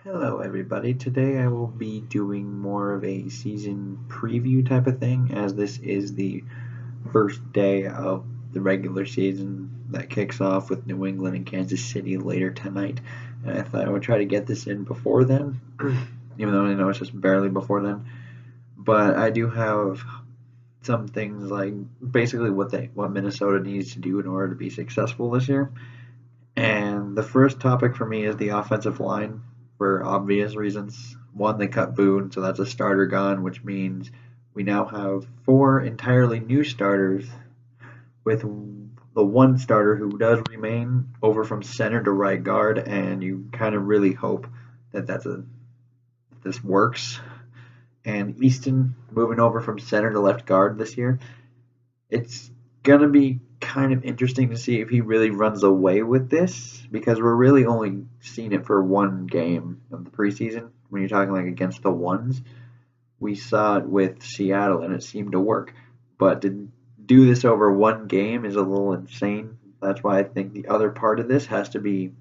Hello, everybody. Today I will be doing more of a season preview type of thing, as this is the first day of the regular season that kicks off with New England and Kansas City later tonight. And I thought I would try to get this in before then, even though I know it's just barely before then. But I do have some things like basically what Minnesota needs to do in order to be successful this year. And the first topic for me is the offensive line for obvious reasons. One, they cut Boone, so that's a starter gone, which means we now have four entirely new starters with the one starter who does remain over from center to right guard, and you kind of really hope that this works. And Easton moving over from center to left guard this year, it's gonna be kind of interesting to see if he really runs away with this because we're really only seeing it for one game of the preseason. When you're talking like against the ones, we saw it with Seattle and it seemed to work, but to do this over one game is a little insane. That's why I think the other part of this has to be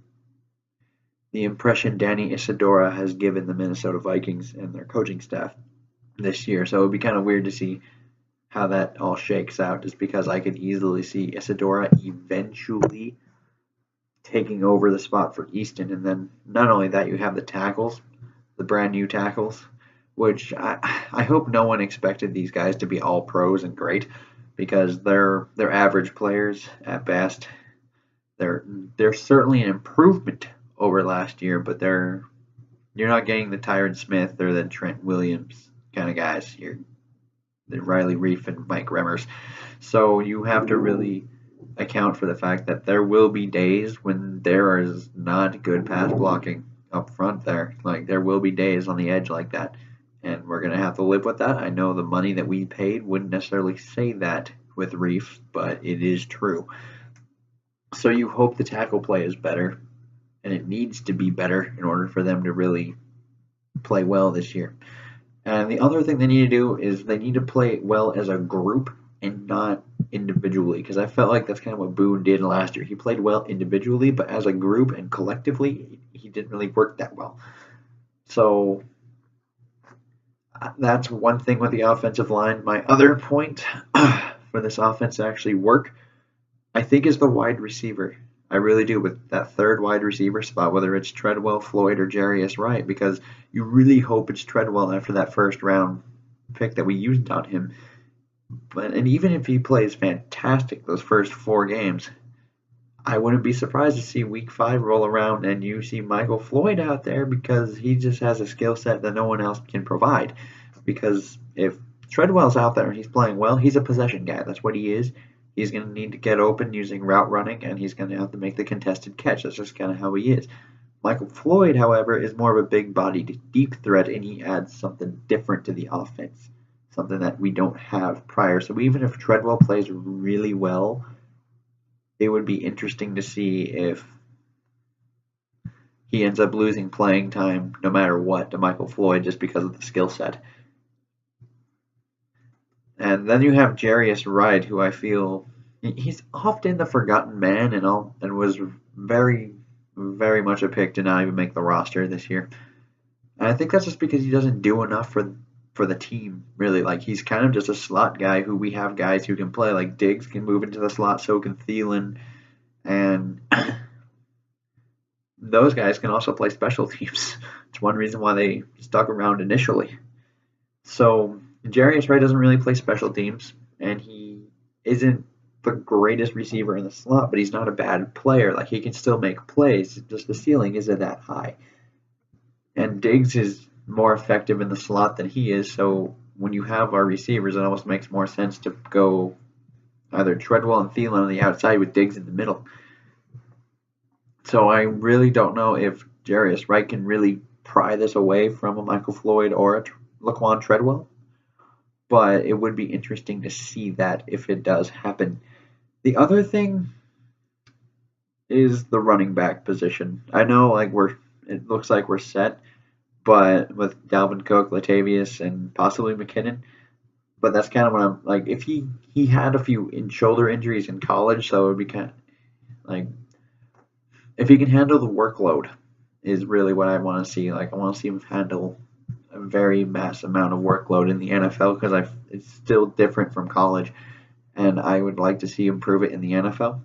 the impression Danny Isidora has given the Minnesota Vikings and their coaching staff this year. So it would be kind of weird to see how that all shakes out, just because I could easily see Isadora eventually taking over the spot for Easton. And then not only that, you have the tackles, the brand new tackles, which I hope no one expected these guys to be all pros and great, because they're average players at best. They're certainly an improvement over last year, but you're not getting the Tyron Smith or the Trent Williams kind of guys. You're the Riley Reef and Mike Remmers. So you have to really account for the fact that there will be days when there is not good pass blocking up front there. Like there will be days on the edge like that. And we're going to have to live with that. I know the money that we paid wouldn't necessarily say that with Reef, but it is true. So you hope the tackle play is better, and it needs to be better in order for them to really play well this year. And the other thing they need to do is they need to play well as a group and not individually, because I felt like that's kind of what Boone did last year. He played well individually, but as a group and collectively, he didn't really work that well. So that's one thing with the offensive line. My other point for this offense to actually work, I think, is the wide receiver. I really do, with that third wide receiver spot, whether it's Treadwell, Floyd, or Jarius Wright, because you really hope it's Treadwell after that first round pick that we used on him. And even if he plays fantastic those first four games, I wouldn't be surprised to see week 5 roll around and you see Michael Floyd out there, because he just has a skill set that no one else can provide. Because if Treadwell's out there and he's playing well, he's a possession guy. That's what he is. He's going to need to get open using route running, and he's going to have to make the contested catch. That's just kind of how he is. Michael Floyd, however, is more of a big-bodied, deep threat, and he adds something different to the offense, something that we don't have prior. So even if Treadwell plays really well, it would be interesting to see if he ends up losing playing time no matter what to Michael Floyd just because of the skill set. And then you have Jarius Wright, who I feel he's often the forgotten man and was very, very much a pick to not even make the roster this year. And I think that's just because he doesn't do enough for the team, really. Like, he's kind of just a slot guy who we have guys who can play. Like, Diggs can move into the slot, so can Thielen. And those guys can also play special teams. It's one reason why they stuck around initially. So Jarius Wright doesn't really play special teams, and he isn't the greatest receiver in the slot, but he's not a bad player. Like, he can still make plays, just the ceiling isn't that high. And Diggs is more effective in the slot than he is, so when you have our receivers, it almost makes more sense to go either Treadwell and Thielen on the outside with Diggs in the middle. So I really don't know if Jarius Wright can really pry this away from a Michael Floyd or a Laquan Treadwell, but it would be interesting to see that if it does happen. The other thing is the running back position. I know, like, it looks like we're set, but with Dalvin Cook, Latavius, and possibly McKinnon. But that's kind of what I'm like. If he had a few shoulder injuries in college, so it would be kind of like, if he can handle the workload is really what I want to see. Like I want to see him handle a very massive amount of workload in the NFL because it's still different from college, and I would like to see him prove it in the NFL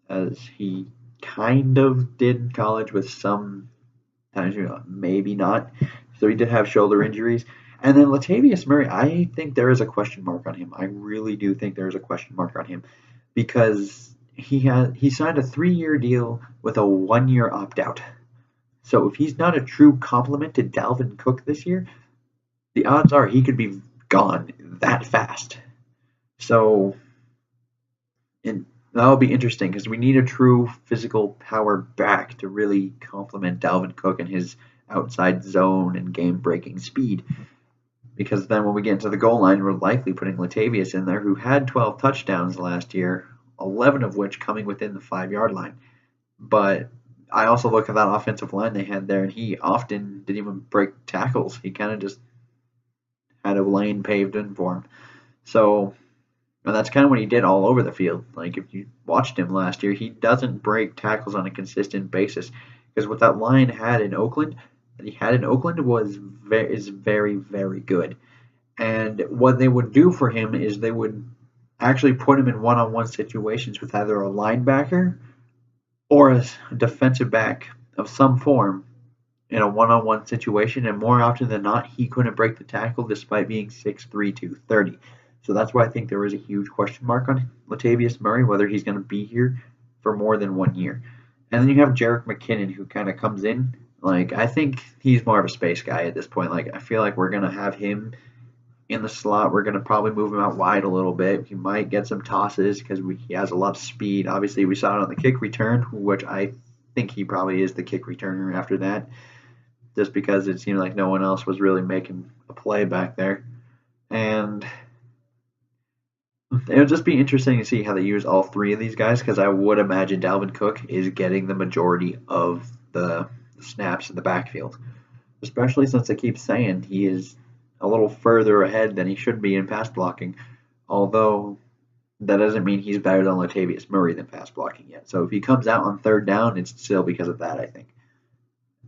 as he kind of did in college with some times, maybe not. So he did have shoulder injuries. And then Latavius Murray, I think there is a question mark on him. I really do think there is a question mark on him because he signed a 3-year deal with a 1-year opt out. So if he's not a true complement to Dalvin Cook this year, the odds are he could be gone that fast. So and that'll be interesting because we need a true physical power back to really complement Dalvin Cook and his outside zone and game breaking speed. Because then when we get into the goal line, we're likely putting Latavius in there, who had 12 touchdowns last year, 11 of which coming within the 5-yard line. But I also look at that offensive line they had there, and he often didn't even break tackles. He kind of just had a lane paved in for him. So, and that's kind of what he did all over the field. Like if you watched him last year, he doesn't break tackles on a consistent basis. Because what that line had in Oakland, is very, very good. And what they would do for him is they would actually put him in one-on-one situations with either a linebacker or a defensive back of some form in a one-on-one situation, and more often than not, he couldn't break the tackle despite being 6'3", 230. So that's why I think there is a huge question mark on Latavius Murray, whether he's going to be here for more than 1 year. And then you have Jerick McKinnon, who kind of comes in. Like, I think he's more of a space guy at this point. Like, I feel like we're going to have him in the slot. We're going to probably move him out wide a little bit. He might get some tosses because he has a lot of speed. Obviously, we saw it on the kick return, which I think he probably is the kick returner after that, just because it seemed like no one else was really making a play back there. And it would just be interesting to see how they use all three of these guys, because I would imagine Dalvin Cook is getting the majority of the snaps in the backfield, especially since I keep saying he is a little further ahead than he should be in pass blocking, although that doesn't mean he's better than Latavius Murray than pass blocking yet. So if he comes out on third down, it's still because of that, I think.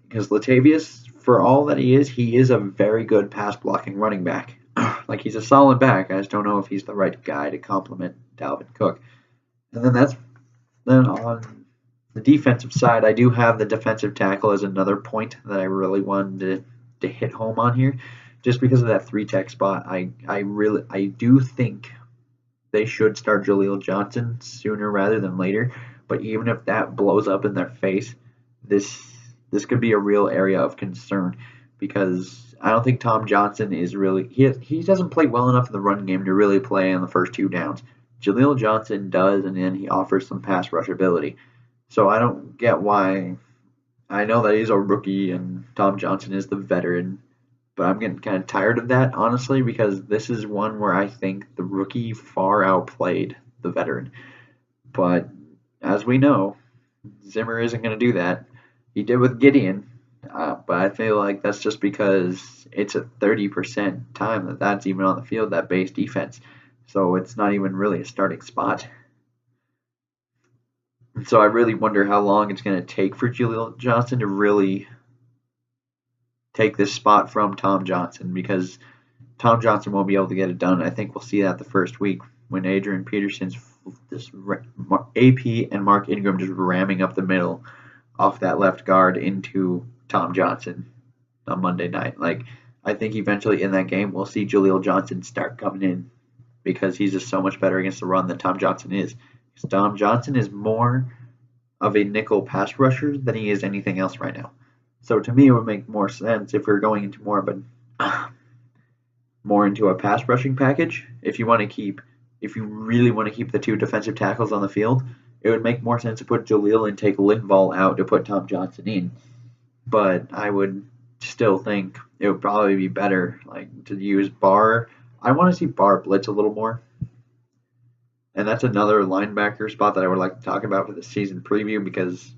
Because Latavius, for all that he is a very good pass blocking running back. Like, he's a solid back. I just don't know if he's the right guy to complement Dalvin Cook. And then on the defensive side, I do have the defensive tackle as another point that I really wanted to hit home on here. Just because of that 3-tech spot, I do think they should start Jaleel Johnson sooner rather than later. But even if that blows up in their face, this could be a real area of concern, because I don't think Tom Johnson is really he doesn't play well enough in the run game to really play on the first 2 downs. Jaleel Johnson does, and then he offers some pass rush ability. So I don't get why. I know that he's a rookie and Tom Johnson is the veteran, but I'm getting kind of tired of that, honestly, because this is one where I think the rookie far outplayed the veteran. But as we know, Zimmer isn't going to do that. He did with Gideon, but I feel like that's just because it's a 30% time that's even on the field, that base defense. So it's not even really a starting spot. And so I really wonder how long it's going to take for Jaleel Johnson to really take this spot from Tom Johnson, because Tom Johnson won't be able to get it done. I think we'll see that the first week when Adrian Peterson's AP and Mark Ingram just ramming up the middle off that left guard into Tom Johnson on Monday night. Like, I think eventually in that game we'll see Jaleel Johnson start coming in, because he's just so much better against the run than Tom Johnson is. Because Tom Johnson is more of a nickel pass rusher than he is anything else right now. So to me, it would make more sense if we're going into more into a pass rushing package. If you really want to keep the 2 defensive tackles on the field, it would make more sense to put Jaleel and take Linval out to put Tom Johnson in. But I would still think it would probably be better, like, to use Barr. I want to see Barr blitz a little more. And that's another linebacker spot that I would like to talk about for the season preview, because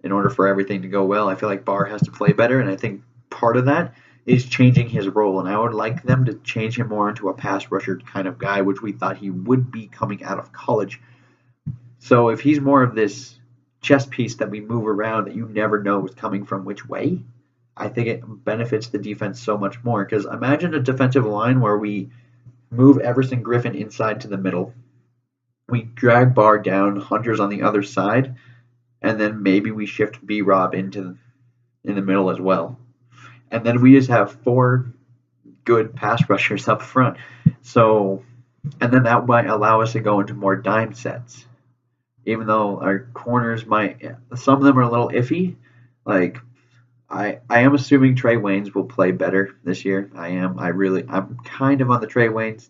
in order for everything to go well, I feel like Barr has to play better, and I think part of that is changing his role, and I would like them to change him more into a pass rusher kind of guy, which we thought he would be coming out of college. So if he's more of this chess piece that we move around that you never know is coming from which way. I think it benefits the defense so much more because imagine a defensive line where we move Everson Griffin inside to the middle. We drag Barr down, Hunter's on the other side, and then maybe we shift B Rob in the middle as well. And then we just have four good pass rushers up front. So, and then that might allow us to go into more dime sets. Even though our corners might, some of them are a little iffy. Like, I am assuming Trey Waynes will play better this year. I'm kind of on the Trey Waynes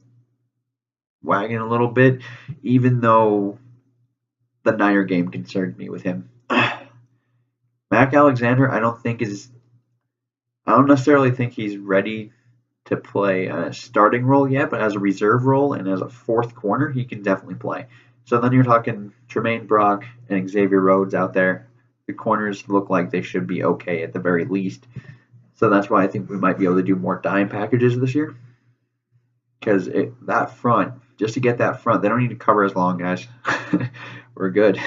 wagon a little bit, even though the Niner game concerned me with him. Mac Alexander, I don't necessarily think he's ready to play a starting role yet, but as a reserve role and as a fourth corner, he can definitely play. So then you're talking Tremaine Brock and Xavier Rhodes out there. The corners look like they should be okay at the very least. So that's why I think we might be able to do more dime packages this year. Because that front, just to get that front, they don't need to cover as long, guys. We're good.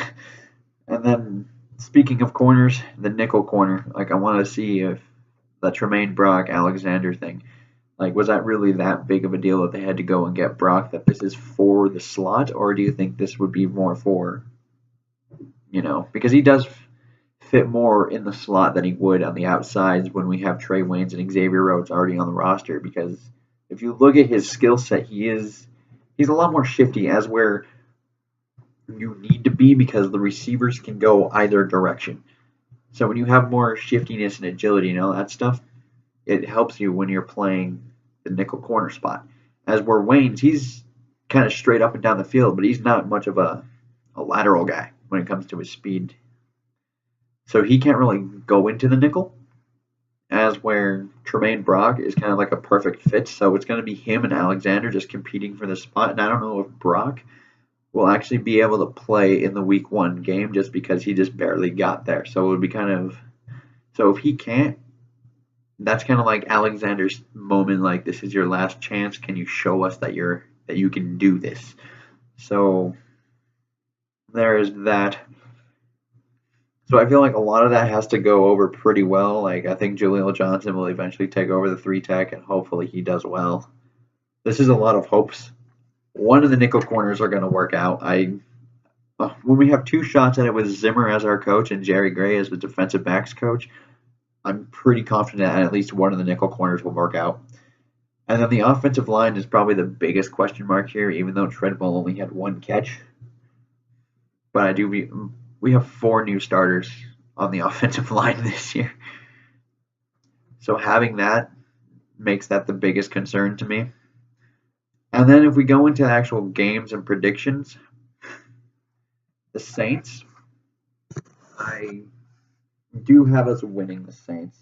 And then, speaking of corners, the nickel corner, like I want to see if the Tremaine Brock Alexander thing, like was that really that big of a deal that they had to go and get Brock, that this is for the slot, or do you think this would be more for, because he does fit more in the slot than he would on the outsides when we have Trey Waynes and Xavier Rhodes already on the roster, because if you look at his skill set, he's a lot more shifty, as where you need to be because the receivers can go either direction. So when you have more shiftiness and agility and all that stuff, it helps you when you're playing the nickel corner spot. As where Waynes, he's kind of straight up and down the field, but he's not much of a lateral guy when it comes to his speed. So he can't really go into the nickel, as where Tremaine Brock is kind of like a perfect fit. So it's going to be him and Alexander just competing for the spot. And I don't know if Brock will actually be able to play in the week 1 game just because he just barely got there. So it would be so if he can't, that's kind of like Alexander's moment, like this is your last chance. Can you show us that you can do this? So there is that. So I feel like a lot of that has to go over pretty well. Like I think Jaleel Johnson will eventually take over the 3-tech, and hopefully he does well. This is a lot of hopes. One of the nickel corners are going to work out. When we have 2 shots at it with Zimmer as our coach and Jerry Gray as the defensive backs coach, I'm pretty confident that at least one of the nickel corners will work out. And then the offensive line is probably the biggest question mark here, even though Treadwell only had 1 catch. But we have 4 new starters on the offensive line this year. So having that makes that the biggest concern to me. And then if we go into actual games and predictions, the Saints, I do have us winning the Saints.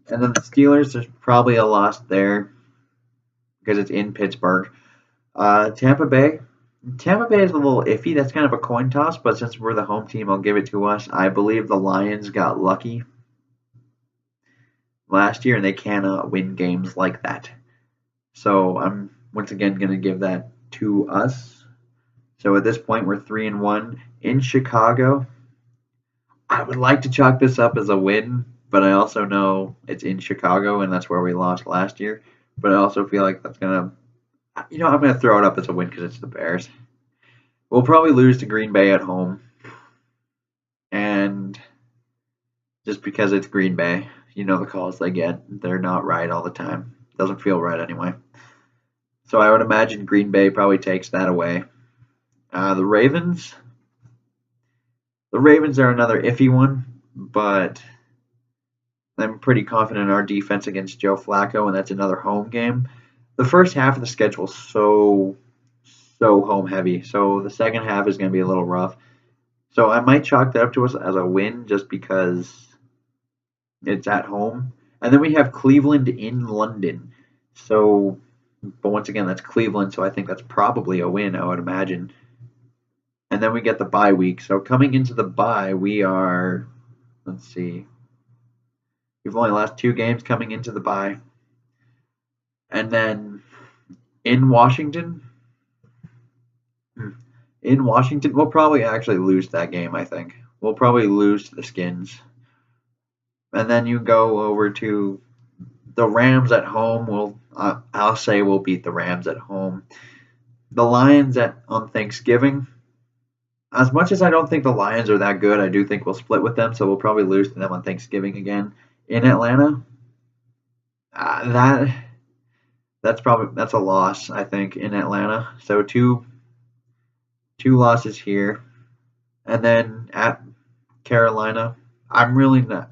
And then the Steelers, there's probably a loss there because it's in Pittsburgh. Tampa Bay is a little iffy. That's kind of a coin toss, but since we're the home team, I'll give it to us. I believe the Lions got lucky last year, and they cannot win games like that. So I'm once again going to give that to us. So at this point, we're 3-1 in Chicago. I would like to chalk this up as a win, but I also know it's in Chicago, and that's where we lost last year. But I also feel like that's going to, I'm going to throw it up as a win because it's the Bears. We'll probably lose to Green Bay at home. And just because it's Green Bay, the calls they get, they're not right all the time. Doesn't feel right anyway. So I would imagine Green Bay probably takes that away. The Ravens are another iffy one, but I'm pretty confident in our defense against Joe Flacco, and that's another home game. The first half of the schedule is so home heavy, so the second half is going to be a little rough. So I might chalk that up to us as a win just because it's at home. And then we have Cleveland in London. So, but once again, that's Cleveland, so I think that's probably a win, I would imagine. And then we get the bye week. So coming into the bye, we are, let's see, we've only lost 2 games coming into the bye. And then in Washington, in Washington. We'll probably actually lose that game, I think. We'll probably lose to the Skins. And then you go over to the Rams at home. I'll say we'll beat the Rams at home. The Lions on Thanksgiving. As much as I don't think the Lions are that good, I do think we'll split with them, so we'll probably lose to them on Thanksgiving again. In Atlanta, that's a loss, I think, in Atlanta. So two losses here, and then at Carolina, I'm really not.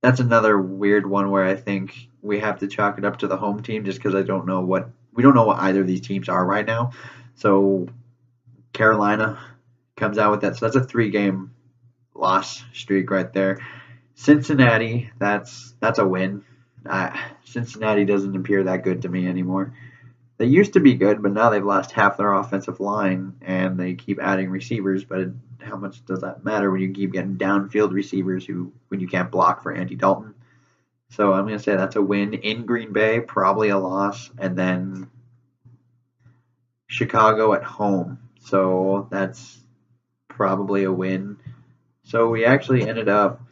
That's another weird one where I think we have to chalk it up to the home team just because I don't know what we don't know what either of these teams are right now. So Carolina comes out with that. So that's a 3-game loss streak right there. Cincinnati, that's a win. Cincinnati doesn't appear that good to me anymore. They used to be good, but now they've lost half their offensive line, and they keep adding receivers. But how much does that matter when you keep getting downfield receivers when you can't block for Andy Dalton? So I'm going to say that's a win in Green Bay, probably a loss, and then Chicago at home. So that's probably a win. So we actually ended up.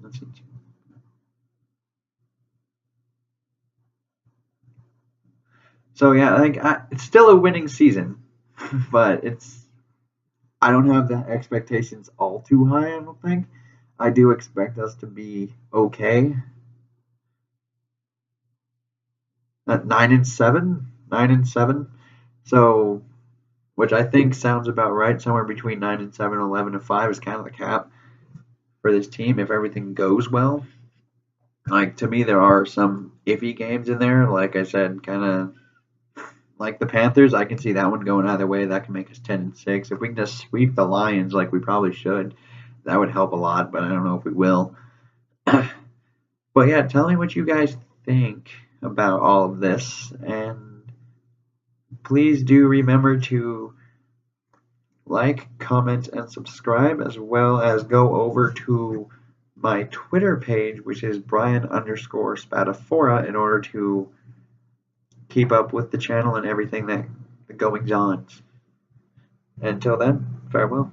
Let's see. So yeah, it's still a winning season, but I don't have the expectations all too high. I don't think. I do expect us to be okay at 9-7, 9-7. So, which I think sounds about right. Somewhere between 9-7, 11-5 is kind of the cap for this team if everything goes well. Like to me, there are some iffy games in there. Like I said, kind of like the Panthers. I can see that one going either way. That can make us 10-6. If we can just sweep the Lions, like we probably should, that would help a lot. But I don't know if we will. But yeah, tell me what you guys think about all of this, and please do remember to like, comment, and subscribe, as well as go over to my Twitter page, which is Brian_Spatafora, in order to keep up with the channel and everything that the goings on. Until then, farewell.